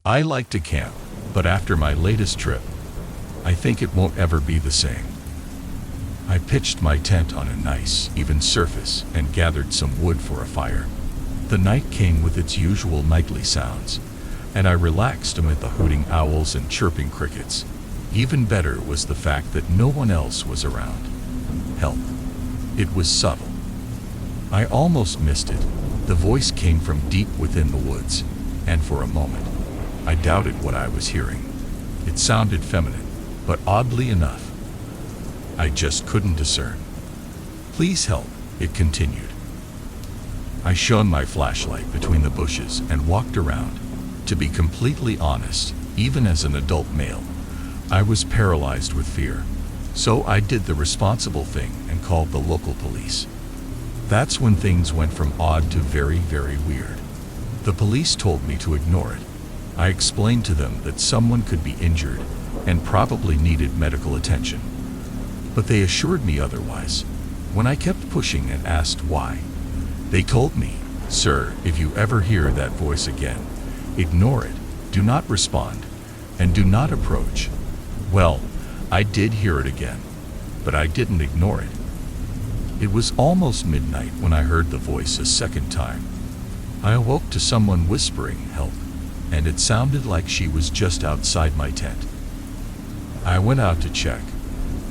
I like to camp, but after my latest trip, I think it won't ever be the same. I pitched my tent on a nice, even surface and gathered some wood for a fire. The night came with its usual nightly sounds, and I relaxed amid the hooting owls and chirping crickets. Even better was the fact that no one else was around. Help. It was subtle. I almost missed it. The voice came from deep within the woods, and for a moment, I doubted what I was hearing. It sounded feminine, but oddly enough, I just couldn't discern. Please help, it continued. I shone my flashlight between the bushes and walked around. To be completely honest, even as an adult male, I was paralyzed with fear. So I did the responsible thing and called the local police. That's when things went from odd to very, very weird. The police told me to ignore it. I explained to them that someone could be injured and probably needed medical attention. But they assured me otherwise. When I kept pushing and asked why, they told me, "Sir, if you ever hear that voice again, ignore it, do not respond, and do not approach." Well, I did hear it again, but I didn't ignore it. It was almost midnight when I heard the voice a second time. I awoke to someone whispering, "Help," and it sounded like she was just outside my tent. I went out to check,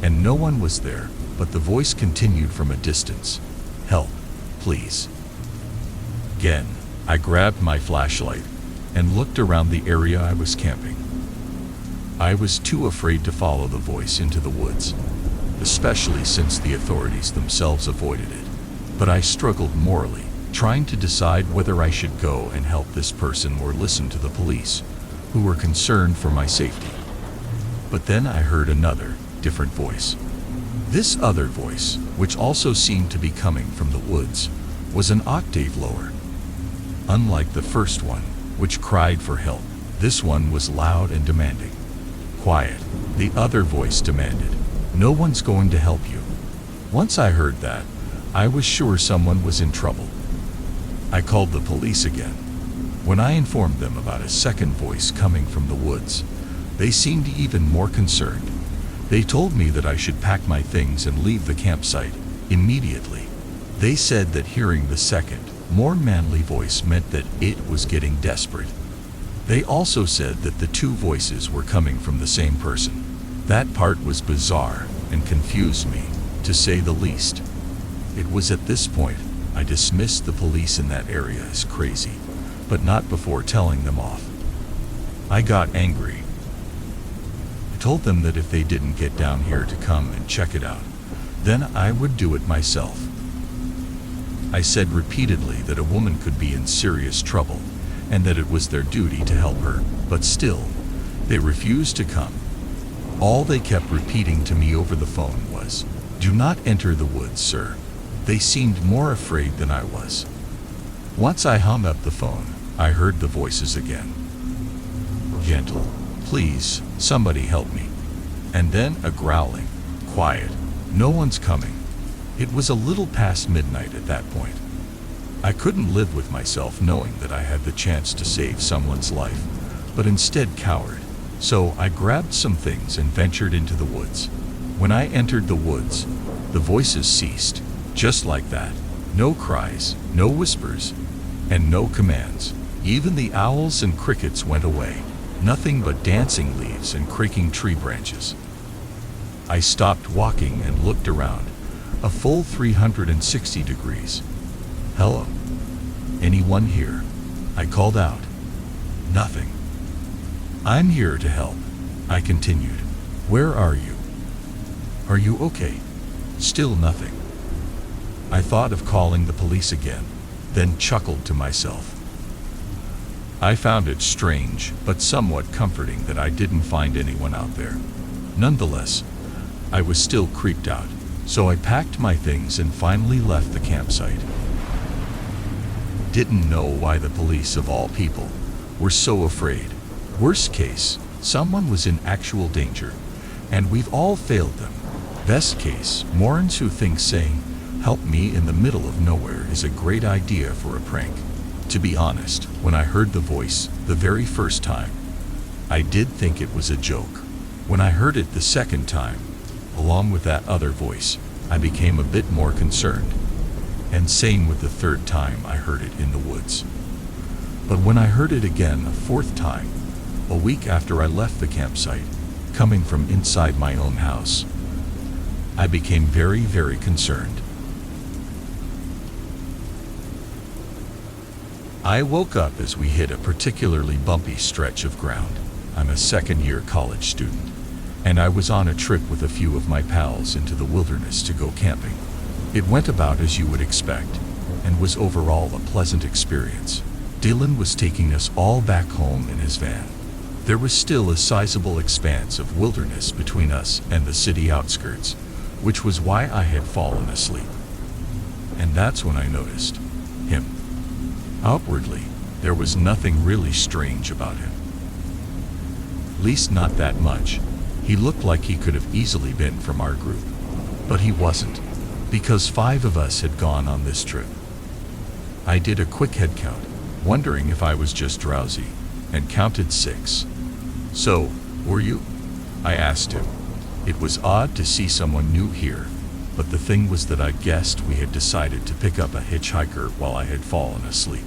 and no one was there, but the voice continued from a distance, "Help, please." Again, I grabbed my flashlight and looked around the area I was camping. I was too afraid to follow the voice into the woods, especially since the authorities themselves avoided it. But I struggled morally, trying to decide whether I should go and help this person or listen to the police, who were concerned for my safety. But then I heard another, different voice. This other voice, which also seemed to be coming from the woods, was an octave lower. Unlike the first one, which cried for help, this one was loud and demanding. "Quiet," the other voice demanded. "No one's going to help you." Once I heard that, I was sure someone was in trouble. I called the police again. When I informed them about a second voice coming from the woods, they seemed even more concerned. They told me that I should pack my things and leave the campsite immediately. They said that hearing the second, more manly voice meant that it was getting desperate. They also said that the two voices were coming from the same person. That part was bizarre and confused me, to say the least. It was at this point I dismissed the police in that area as crazy, but not before telling them off. I got angry. I told them that if they didn't get down here to come and check it out, then I would do it myself. I said repeatedly that a woman could be in serious trouble and that it was their duty to help her, but still, they refused to come. All they kept repeating to me over the phone was, "Do not enter the woods, sir." They seemed more afraid than I was. Once I hung up the phone, I heard the voices again. "Gentle, please, somebody help me." And then a growling, "Quiet, no one's coming." It was a little past midnight at that point. I couldn't live with myself knowing that I had the chance to save someone's life, but instead cowered. So I grabbed some things and ventured into the woods. When I entered the woods, the voices ceased, just like that. No cries, no whispers, and no commands. Even the owls and crickets went away. Nothing but dancing leaves and creaking tree branches. I stopped walking and looked around, a full 360 degrees. "Hello? Anyone here?" I called out. Nothing. "I'm here to help," I continued. "Where are you? Are you okay?" Still nothing. I thought of calling the police again, then chuckled to myself. I found it strange, but somewhat comforting that I didn't find anyone out there. Nonetheless, I was still creeped out, so I packed my things and finally left the campsite. Didn't know why the police, of all people, were so afraid. Worst case, someone was in actual danger, and we've all failed them. Best case, morons who think saying, "Help me" in the middle of nowhere is a great idea for a prank. To be honest, when I heard the voice the very first time, I did think it was a joke. When I heard it the second time, along with that other voice, I became a bit more concerned. And same with the third time I heard it in the woods. But when I heard it again a fourth time, a week after I left the campsite, coming from inside my own house, I became very, very concerned. I woke up as we hit a particularly bumpy stretch of ground. I'm a second-year college student, and I was on a trip with a few of my pals into the wilderness to go camping. It went about as you would expect, and was overall a pleasant experience. Dylan was taking us all back home in his van. There was still a sizable expanse of wilderness between us and the city outskirts, which was why I had fallen asleep. And that's when I noticed him. Outwardly, there was nothing really strange about him. At least not that much. He looked like he could have easily been from our group. But he wasn't, because 5 of us had gone on this trip. I did a quick head count, wondering if I was just drowsy, and counted 6. "So, were you?" I asked him. It was odd to see someone new here, but the thing was that I guessed we had decided to pick up a hitchhiker while I had fallen asleep.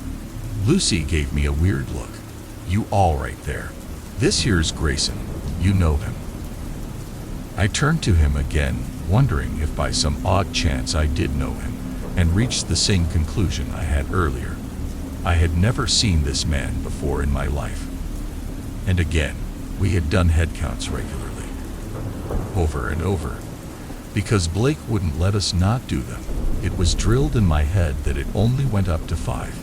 Lucy gave me a weird look. "You all right there? This here's Grayson. You know him." I turned to him again, wondering if by some odd chance I did know him, and reached the same conclusion I had earlier. I had never seen this man before in my life. And again, we had done head counts regularly, over and over, because Blake wouldn't let us not do them. It was drilled in my head that it only went up to 5.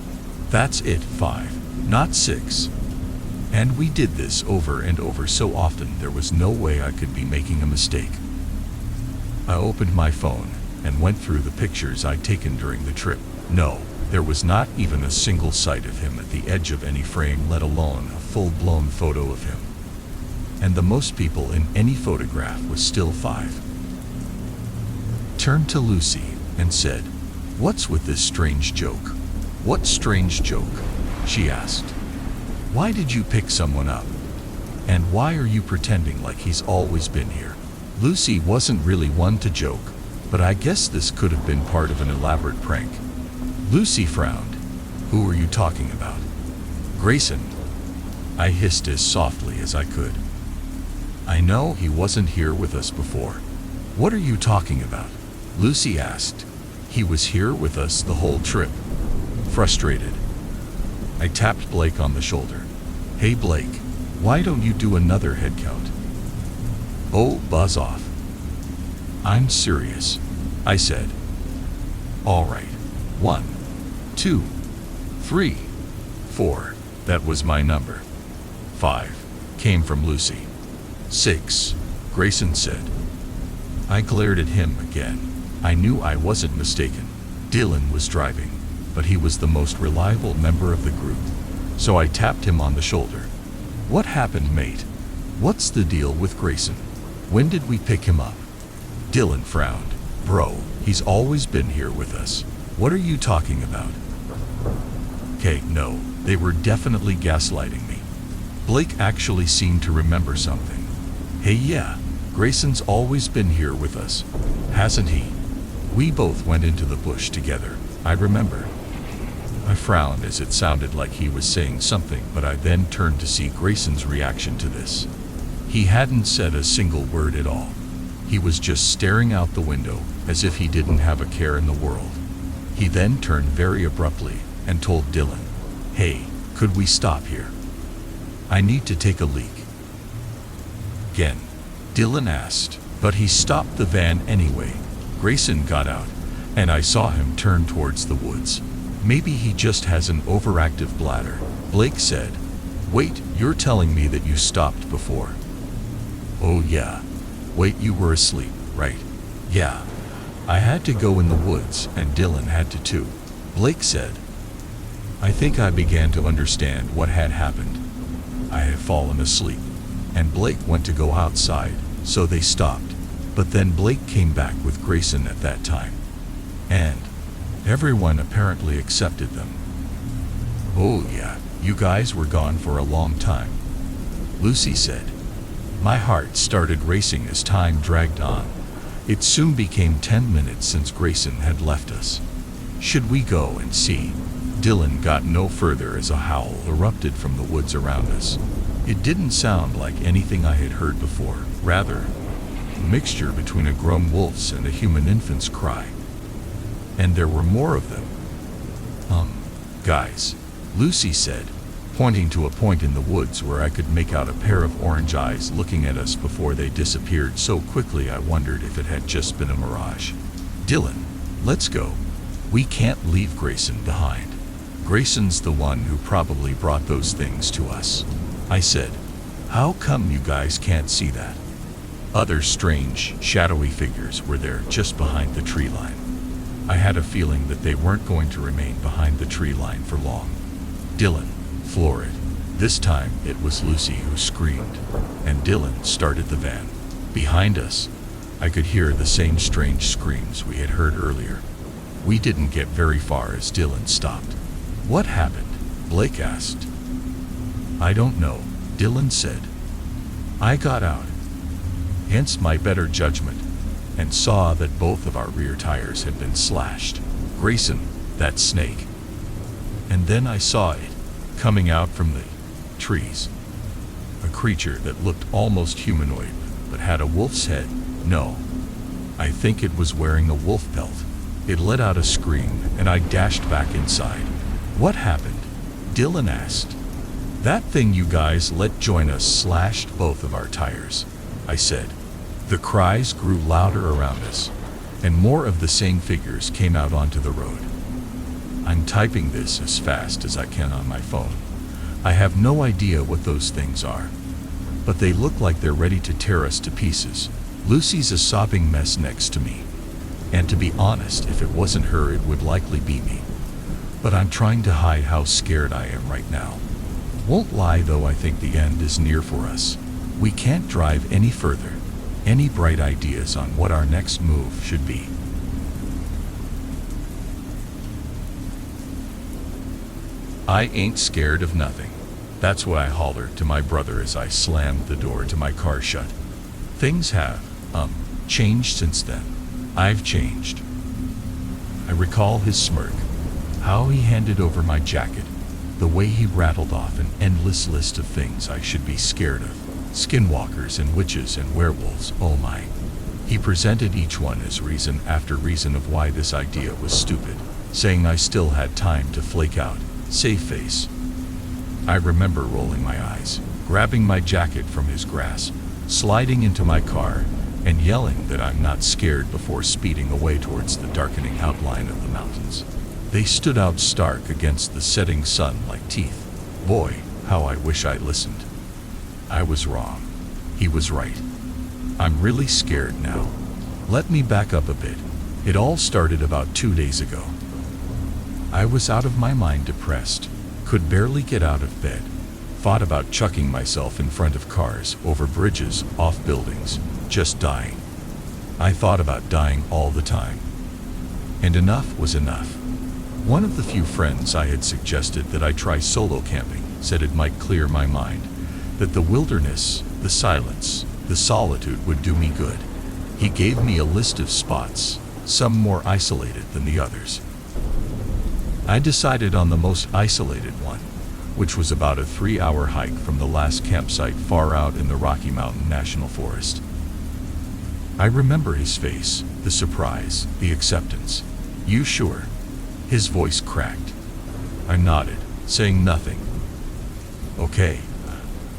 That's it, 5, not 6. And we did this over and over so often there was no way I could be making a mistake. I opened my phone and went through the pictures I'd taken during the trip. No, there was not even a single sight of him at the edge of any frame, let alone a full-blown photo of him. And the most people in any photograph was still 5. Turned to Lucy and said, "What's with this strange joke?" "What strange joke?" she asked. "Why did you pick someone up? And why are you pretending like he's always been here?" Lucy wasn't really one to joke, but I guess this could have been part of an elaborate prank. Lucy frowned. "Who are you talking about?" "Grayson," I hissed as softly as I could. "I know he wasn't here with us before." "What are you talking about?" Lucy asked. "He was here with us the whole trip." Frustrated, I tapped Blake on the shoulder. "Hey Blake, why don't you do another head count?" "Oh, buzz off. I'm serious," I said. "All right. 1, 2, 3, 4. That was my number. 5 came from Lucy. 6, Grayson said. I glared at him again. I knew I wasn't mistaken. Dylan was driving, but he was the most reliable member of the group, so I tapped him on the shoulder. "What happened, mate? What's the deal with Grayson? When did we pick him up?" Dylan frowned. "Bro, he's always been here with us. What are you talking about?" Okay, no, they were definitely gaslighting me. Blake actually seemed to remember something. "Hey, yeah, Grayson's always been here with us, hasn't he? We both went into the bush together, I remember." I frowned as it sounded like he was saying something, but I then turned to see Grayson's reaction to this. He hadn't said a single word at all. He was just staring out the window as if he didn't have a care in the world. He then turned very abruptly and told Dylan, "Hey, could we stop here? I need to take a leak." Again, Dylan asked, but he stopped the van anyway. Grayson got out, and I saw him turn towards the woods. "Maybe he just has an overactive bladder," Blake said. "Wait, you're telling me that you stopped before?" "Oh yeah. Wait, you were asleep, right?" "Yeah. I had to go in the woods, and Dylan had to too," Blake said. I think I began to understand what had happened. I had fallen asleep, and Blake went to go outside, so they stopped. But then Blake came back with Grayson at that time. And everyone apparently accepted them. "Oh yeah, you guys were gone for a long time." Lucy said. My heart started racing as time dragged on. It soon became 10 minutes since Grayson had left us. Should we go and see? Dylan got no further as a howl erupted from the woods around us. It didn't sound like anything I had heard before, rather, a mixture between a grown wolf's and a human infant's cry. And there were more of them. Guys, Lucy said, pointing to a point in the woods where I could make out a pair of orange eyes looking at us before they disappeared so quickly I wondered if it had just been a mirage. Dylan, let's go. We can't leave Grayson behind. Grayson's the one who probably brought those things to us. I said, how come you guys can't see that? Other strange, shadowy figures were there just behind the tree line. I had a feeling that they weren't going to remain behind the tree line for long. Dylan, floor it. This time it was Lucy who screamed, and Dylan started the van. Behind us, I could hear the same strange screams we had heard earlier. We didn't get very far as Dylan stopped. What happened? Blake asked. I don't know, Dylan said. I got out, hence my better judgment, and saw that both of our rear tires had been slashed. Grayson, that snake. And then I saw it, coming out from the trees. A creature that looked almost humanoid, but had a wolf's head. No, I think it was wearing a wolf pelt. It let out a scream, and I dashed back inside. What happened? Dylan asked. That thing you guys let join us slashed both of our tires, I said. The cries grew louder around us, and more of the same figures came out onto the road. I'm typing this as fast as I can on my phone. I have no idea what those things are, but they look like they're ready to tear us to pieces. Lucy's a sobbing mess next to me, and to be honest, if it wasn't her, it would likely be me. But I'm trying to hide how scared I am right now. Won't lie though, I think the end is near for us. We can't drive any further. Any bright ideas on what our next move should be? I ain't scared of nothing. That's what I hollered to my brother as I slammed the door to my car shut. Things have, changed since then. I've changed. I recall his smirk, how he handed over my jacket, the way he rattled off an endless list of things I should be scared of. Skinwalkers and witches and werewolves, oh my. He presented each one as reason after reason of why this idea was stupid, saying I still had time to flake out, save face. I remember rolling my eyes, grabbing my jacket from his grasp, sliding into my car, and yelling that I'm not scared before speeding away towards the darkening outline of the mountains. They stood out stark against the setting sun like teeth. Boy, how I wish I'd listened. I was wrong. He was right. I'm really scared now. Let me back up a bit. It all started about 2 days ago. I was out of my mind depressed, could barely get out of bed, thought about chucking myself in front of cars, over bridges, off buildings, just dying. I thought about dying all the time. And enough was enough. One of the few friends I had suggested that I try solo camping said it might clear my mind, that the wilderness, the silence, the solitude would do me good. He gave me a list of spots, some more isolated than the others. I decided on the most isolated one, which was about a 3-hour hike from the last campsite far out in the Rocky Mountain National Forest. I remember his face, the surprise, the acceptance. You sure? His voice cracked. I nodded, saying nothing. Okay.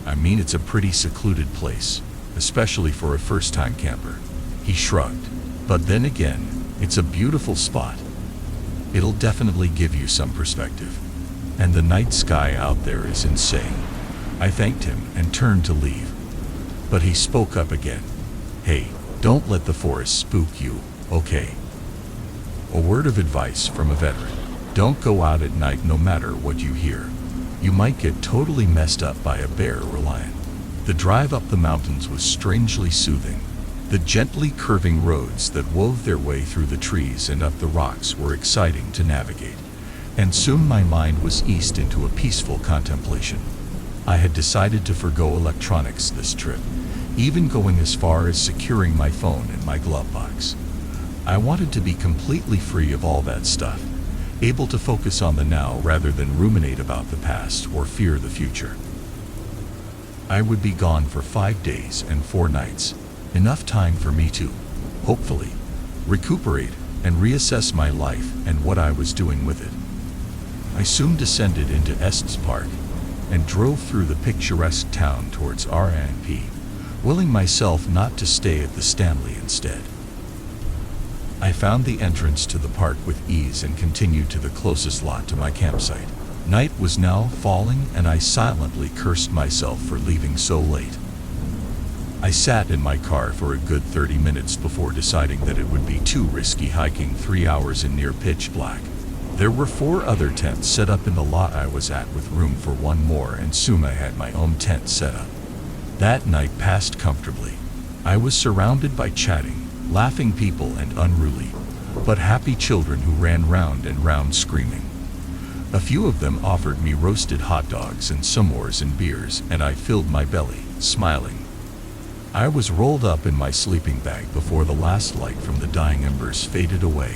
I mean, it's a pretty secluded place, especially for a first-time camper. He shrugged. But then again, it's a beautiful spot. It'll definitely give you some perspective. And the night sky out there is insane. I thanked him and turned to leave. But he spoke up again. Hey, don't let the forest spook you, okay? A word of advice from a veteran. Don't go out at night no matter what you hear. You might get totally messed up by a bear or lion. The drive up the mountains was strangely soothing. The gently curving roads that wove their way through the trees and up the rocks were exciting to navigate, and soon my mind was eased into a peaceful contemplation. I had decided to forgo electronics this trip, even going as far as securing my phone in my glove box. I wanted to be completely free of all that stuff, able to focus on the now rather than ruminate about the past or fear the future. I would be gone for 5 days and 4 nights, enough time for me to, hopefully, recuperate and reassess my life and what I was doing with it. I soon descended into Estes Park and drove through the picturesque town towards RNP, willing myself not to stay at the Stanley instead. I found the entrance to the park with ease and continued to the closest lot to my campsite. Night was now falling and I silently cursed myself for leaving so late. I sat in my car for a good 30 minutes before deciding that it would be too risky hiking 3 hours in near pitch black. There were 4 other tents set up in the lot I was at with room for one more, and soon I had my own tent set up. That night passed comfortably. I was surrounded by chatting, laughing people and unruly, but happy children who ran round and round screaming. A few of them offered me roasted hot dogs and s'mores and beers, and I filled my belly, smiling. I was rolled up in my sleeping bag before the last light from the dying embers faded away.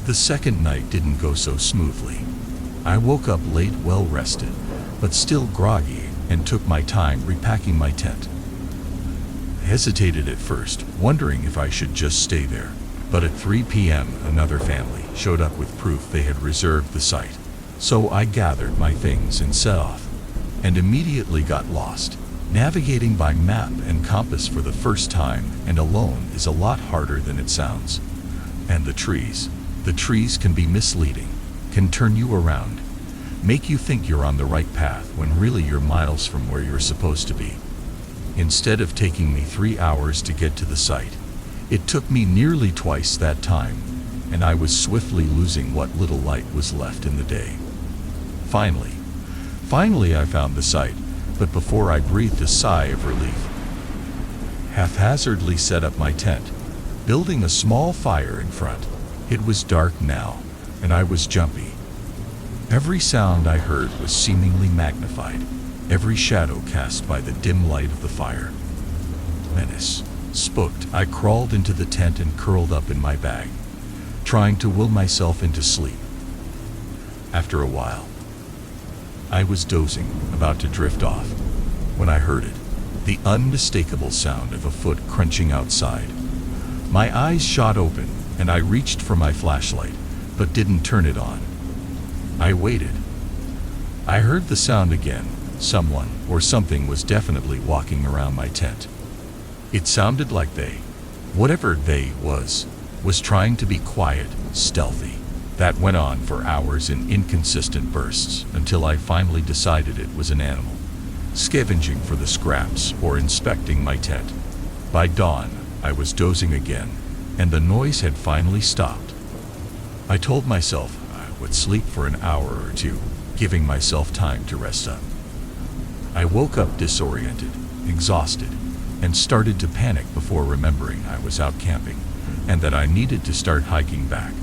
The second night didn't go so smoothly. I woke up late, well rested, but still groggy, and took my time repacking my tent. I hesitated at first, wondering if I should just stay there, but at 3 p.m. another family showed up with proof they had reserved the site. So I gathered my things and set off, and immediately got lost. Navigating by map and compass for the first time and alone is a lot harder than it sounds. And the trees can be misleading, can turn you around, make you think you're on the right path when really you're miles from where you're supposed to be. Instead of taking me 3 hours to get to the site, it took me nearly twice that time, and I was swiftly losing what little light was left in the day. Finally I found the site, but before I breathed a sigh of relief, haphazardly set up my tent, building a small fire in front. It was dark now, and I was jumpy. Every sound I heard was seemingly magnified, every shadow cast by the dim light of the fire. Menace. Spooked, I crawled into the tent and curled up in my bag, trying to will myself into sleep. After a while, I was dozing, about to drift off, when I heard it, the unmistakable sound of a foot crunching outside. My eyes shot open, and I reached for my flashlight, but didn't turn it on. I waited. I heard the sound again. Someone or something was definitely walking around my tent. It sounded like whatever they was trying to be quiet, stealthy. That went on for hours in inconsistent bursts until I finally decided it was an animal, scavenging for the scraps or inspecting my tent. By dawn, I was dozing again, and the noise had finally stopped. I told myself I would sleep for an hour or 2, giving myself time to rest up. I woke up disoriented, exhausted, and started to panic before remembering I was out camping, and that I needed to start hiking back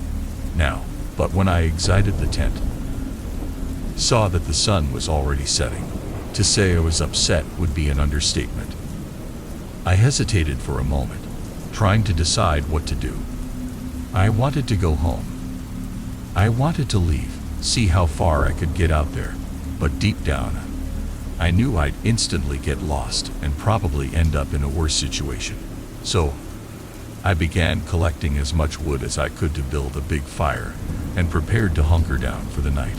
now. But when I exited the tent, saw that the sun was already setting. To say I was upset would be an understatement. I hesitated for a moment, trying to decide what to do. I wanted to go home. I wanted to leave, see how far I could get out there, but deep down, I knew I'd instantly get lost and probably end up in a worse situation. So, I began collecting as much wood as I could to build a big fire, and prepared to hunker down for the night.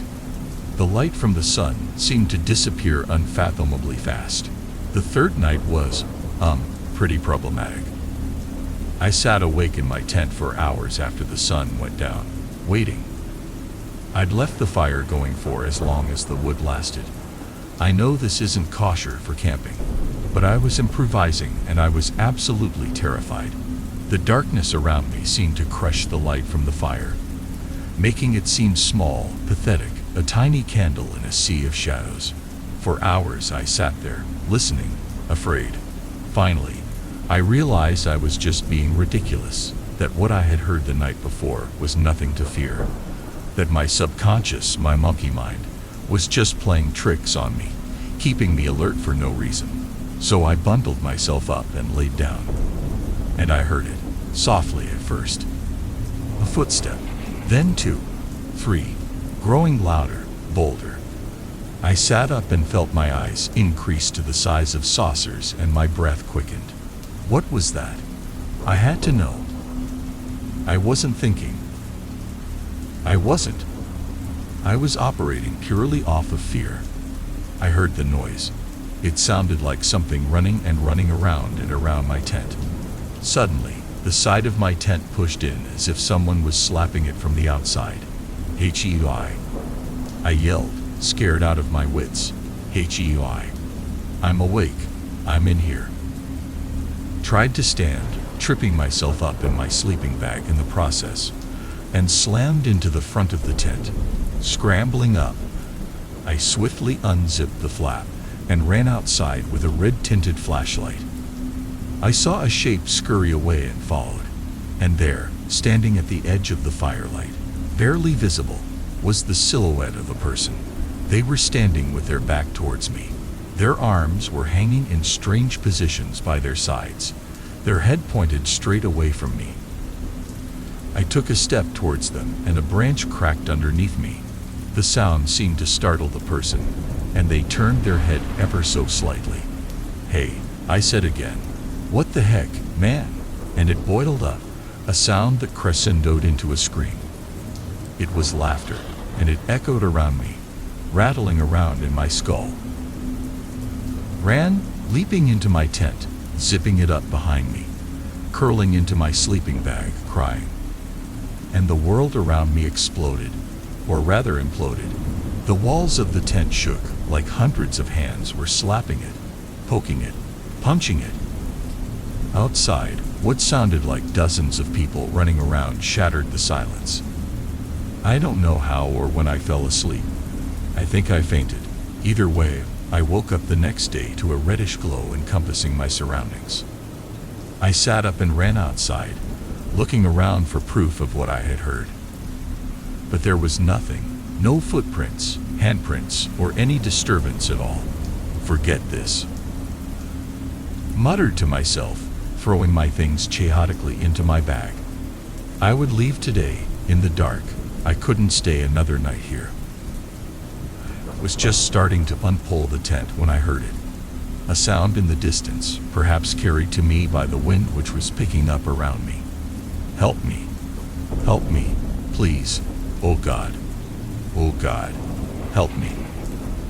The light from the sun seemed to disappear unfathomably fast. The third night was, pretty problematic. I sat awake in my tent for hours after the sun went down, waiting. I'd left the fire going for as long as the wood lasted. I know this isn't kosher for camping, but I was improvising and I was absolutely terrified. The darkness around me seemed to crush the light from the fire, making it seem small, pathetic, a tiny candle in a sea of shadows. For hours I sat there, listening, afraid. Finally, I realized I was just being ridiculous, that what I had heard the night before was nothing to fear, that my subconscious, my monkey mind, was just playing tricks on me, keeping me alert for no reason. So I bundled myself up and laid down. And I heard it, softly at first. A footstep, then 2, 3, growing louder, bolder. I sat up and felt my eyes increase to the size of saucers and my breath quickened. What was that? I had to know. I wasn't thinking. I wasn't. I was operating purely off of fear. I heard the noise. It sounded like something running and running around and around my tent. Suddenly, the side of my tent pushed in as if someone was slapping it from the outside. H-E-I. I yelled, scared out of my wits. H-E-I. I'm awake. I'm in here. Tried to stand, tripping myself up in my sleeping bag in the process, and slammed into the front of the tent. Scrambling up, I swiftly unzipped the flap and ran outside with a red-tinted flashlight. I saw a shape scurry away and followed, and there, standing at the edge of the firelight, barely visible, was the silhouette of a person. They were standing with their back towards me. Their arms were hanging in strange positions by their sides, their head pointed straight away from me. I took a step towards them, and a branch cracked underneath me. The sound seemed to startle the person, and they turned their head ever so slightly. "Hey," I said again. "What the heck, man?" And it boiled up, a sound that crescendoed into a scream. It was laughter, and it echoed around me, rattling around in my skull. Ran, leaping into my tent, zipping it up behind me, curling into my sleeping bag, crying. And the world around me exploded, or rather imploded. The walls of the tent shook, like hundreds of hands were slapping it, poking it, punching it. Outside, what sounded like dozens of people running around shattered the silence. I don't know how or when I fell asleep. I think I fainted. Either way, I woke up the next day to a reddish glow encompassing my surroundings. I sat up and ran outside, looking around for proof of what I had heard. But there was nothing, no footprints, handprints, or any disturbance at all. Forget this. Muttered to myself, throwing my things chaotically into my bag. I would leave today, in the dark. I couldn't stay another night here. I was just starting to unpull the tent when I heard it. A sound in the distance, perhaps carried to me by the wind which was picking up around me. Help me. Help me, please. Oh God. Oh God. Help me.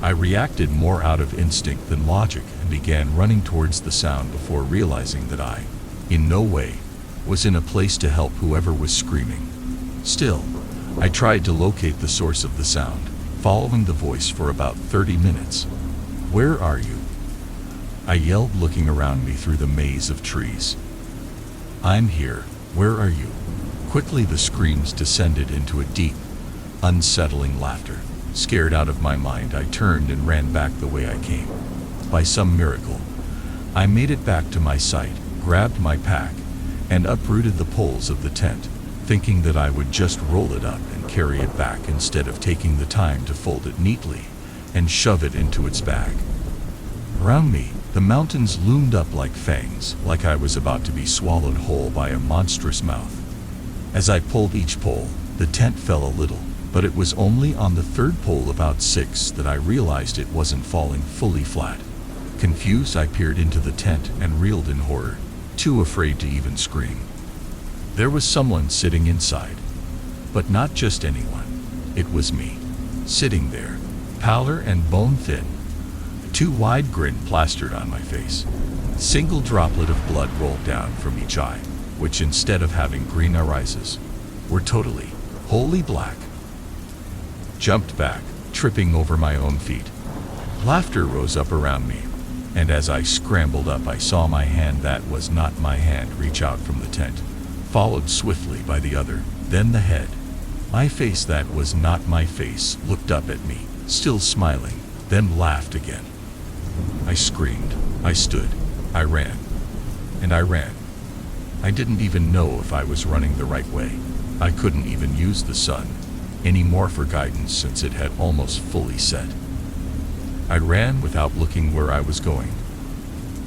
I reacted more out of instinct than logic and began running towards the sound before realizing that I, in no way, was in a place to help whoever was screaming. Still, I tried to locate the source of the sound, following the voice for about 30 minutes. "Where are you?" I yelled, looking around me through the maze of trees. "I'm here. Where are you?" Quickly the screams descended into a deep, unsettling laughter. Scared out of my mind, I turned and ran back the way I came. By some miracle, I made it back to my site, grabbed my pack, and uprooted the poles of the tent, thinking that I would just roll it up and carry it back instead of taking the time to fold it neatly and shove it into its bag. Around me, the mountains loomed up like fangs, like I was about to be swallowed whole by a monstrous mouth. As I pulled each pole, the tent fell a little, but it was only on the third pole, about 6, that I realized it wasn't falling fully flat. Confused, I peered into the tent and reeled in horror, too afraid to even scream. There was someone sitting inside, but not just anyone. It was me, sitting there, pallor and bone-thin, a too wide grin plastered on my face. A single droplet of blood rolled down from each eye, which instead of having green irises, were totally, wholly black. Jumped back, tripping over my own feet. Laughter rose up around me, and as I scrambled up, I saw my hand that was not my hand reach out from the tent, followed swiftly by the other, then the head. My face that was not my face looked up at me, still smiling, then laughed again. I screamed, I stood, I ran, and I ran. I didn't even know if I was running the right way. I couldn't even use the sun anymore for guidance since it had almost fully set. I ran without looking where I was going.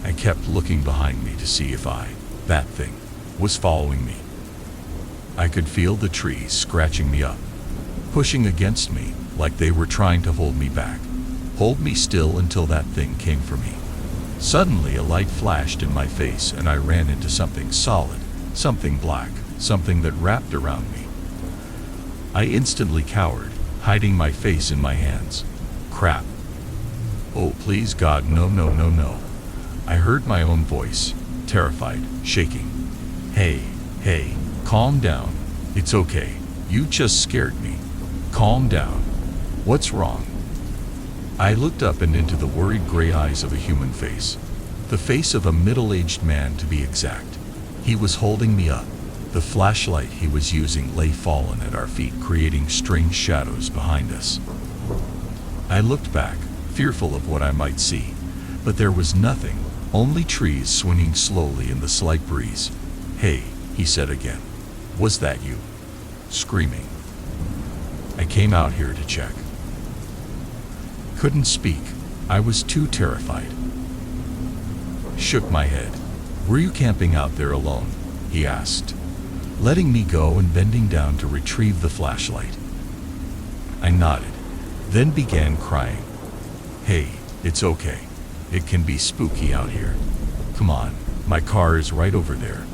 I kept looking behind me to see if that thing, was following me. I could feel the trees scratching me up, pushing against me like they were trying to hold me back, hold me still until that thing came for me. Suddenly a light flashed in my face and I ran into something solid, something black, something that wrapped around me. I instantly cowered, hiding my face in my hands. Crap. Oh, please God, no, no, no, no. I heard my own voice, terrified, shaking. Hey, calm down. It's okay. You just scared me. Calm down. What's wrong? I looked up and into the worried gray eyes of a human face. The face of a middle-aged man, to be exact. He was holding me up. The flashlight he was using lay fallen at our feet, creating strange shadows behind us. I looked back, fearful of what I might see, but there was nothing, only trees swinging slowly in the slight breeze. Hey, he said again. Was that you? Screaming. I came out here to check. Couldn't speak. I was too terrified. Shook my head. Were you camping out there alone? He asked, letting me go and bending down to retrieve the flashlight. I nodded, then began crying. Hey, it's okay. It can be spooky out here. Come on, my car is right over there.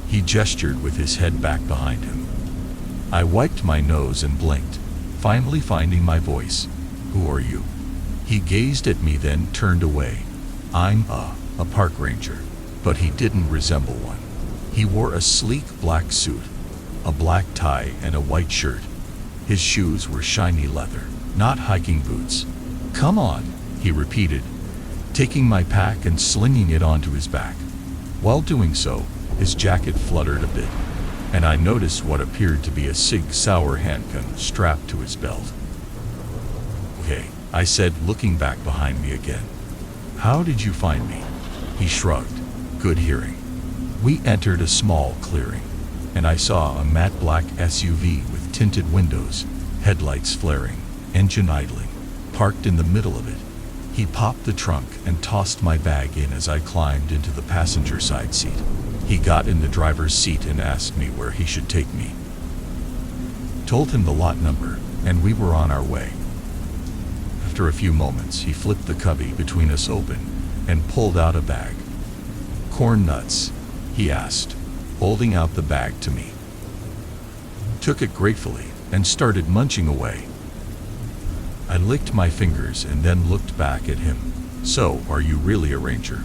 He gestured with his head back behind him. I wiped my nose and blinked, finally finding my voice. Who are you? He gazed at me, then turned away. I'm a park ranger, but he didn't resemble one. He wore a sleek black suit, a black tie, and a white shirt. His shoes were shiny leather, not hiking boots. Come on, he repeated, taking my pack and slinging it onto his back. While doing so, his jacket fluttered a bit, and I noticed what appeared to be a Sig Sauer handgun strapped to his belt. Okay, I said, looking back behind me again. How did you find me? He shrugged. Good hearing. We entered a small clearing, and I saw a matte black SUV with tinted windows, headlights flaring, engine idling, parked in the middle of it. He popped the trunk and tossed my bag in as I climbed into the passenger side seat. He got in the driver's seat and asked me where he should take me. Told him the lot number, and we were on our way. After a few moments, he flipped the cubby between us open and pulled out a bag. Corn nuts, he asked, holding out the bag to me. Took it gratefully and started munching away. I licked my fingers and then looked back at him. So, are you really a ranger?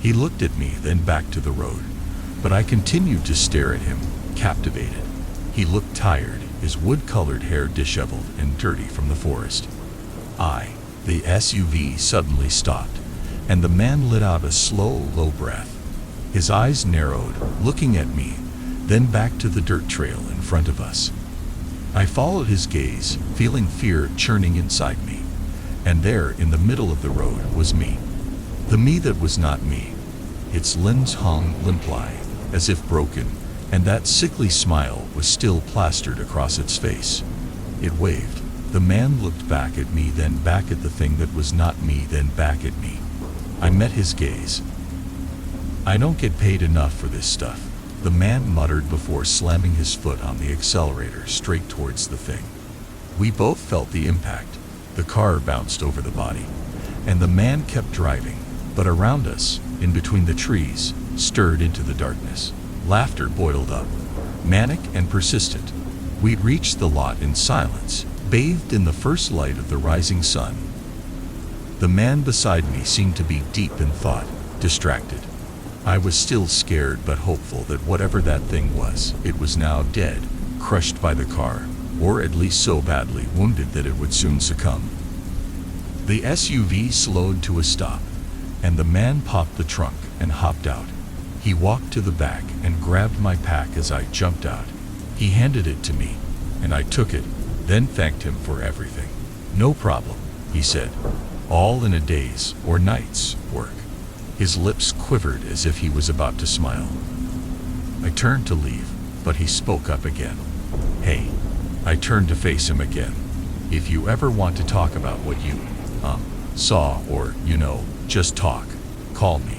He looked at me, then back to the road, but I continued to stare at him, captivated. He looked tired, his wood-colored hair disheveled and dirty from the forest. The SUV suddenly stopped, and the man let out a slow, low breath. His eyes narrowed, looking at me, then back to the dirt trail in front of us. I followed his gaze, feeling fear churning inside me, and there, in the middle of the road, was me. The me that was not me. Its limbs hung limply, as if broken, and that sickly smile was still plastered across its face. It waved. The man looked back at me, then back at the thing that was not me, then back at me. I met his gaze. I don't get paid enough for this stuff, the man muttered before slamming his foot on the accelerator straight towards the thing. We both felt the impact. The car bounced over the body, and the man kept driving, but around us, in between the trees, stirred into the darkness. Laughter boiled up, manic and persistent. We reached the lot in silence, bathed in the first light of the rising sun. The man beside me seemed to be deep in thought, distracted. I was still scared but hopeful that whatever that thing was, it was now dead, crushed by the car, or at least so badly wounded that it would soon succumb. The SUV slowed to a stop, and the man popped the trunk and hopped out. He walked to the back and grabbed my pack as I jumped out. He handed it to me, and I took it, then thanked him for everything. No problem, he said. All in a day's or night's work. His lips quivered as if he was about to smile. I turned to leave, but he spoke up again. Hey. I turned to face him again. If you ever want to talk about what you, saw, or, just talk. Call me.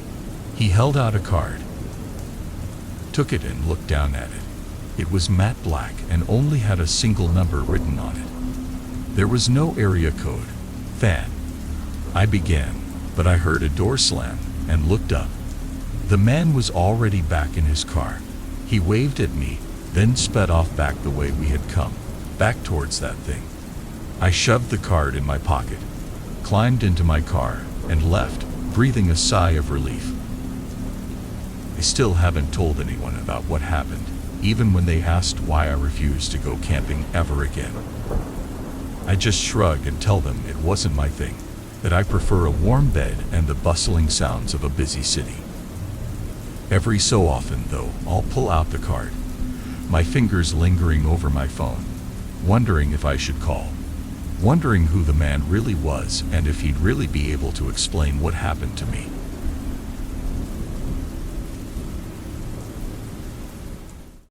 He held out a card. Took it and looked down at it. It was matte black and only had a single number written on it. There was no area code. Fan. I began, but I heard a door slam and looked up. The man was already back in his car. He waved at me, then sped off back the way we had come, back towards that thing. I shoved the card in my pocket, climbed into my car, and left, breathing a sigh of relief. I still haven't told anyone about what happened, even when they asked why I refused to go camping ever again. I just shrug and tell them it wasn't my thing, that I prefer a warm bed and the bustling sounds of a busy city. Every so often, though, I'll pull out the card, my fingers lingering over my phone, wondering if I should call, wondering who the man really was and if he'd really be able to explain what happened to me.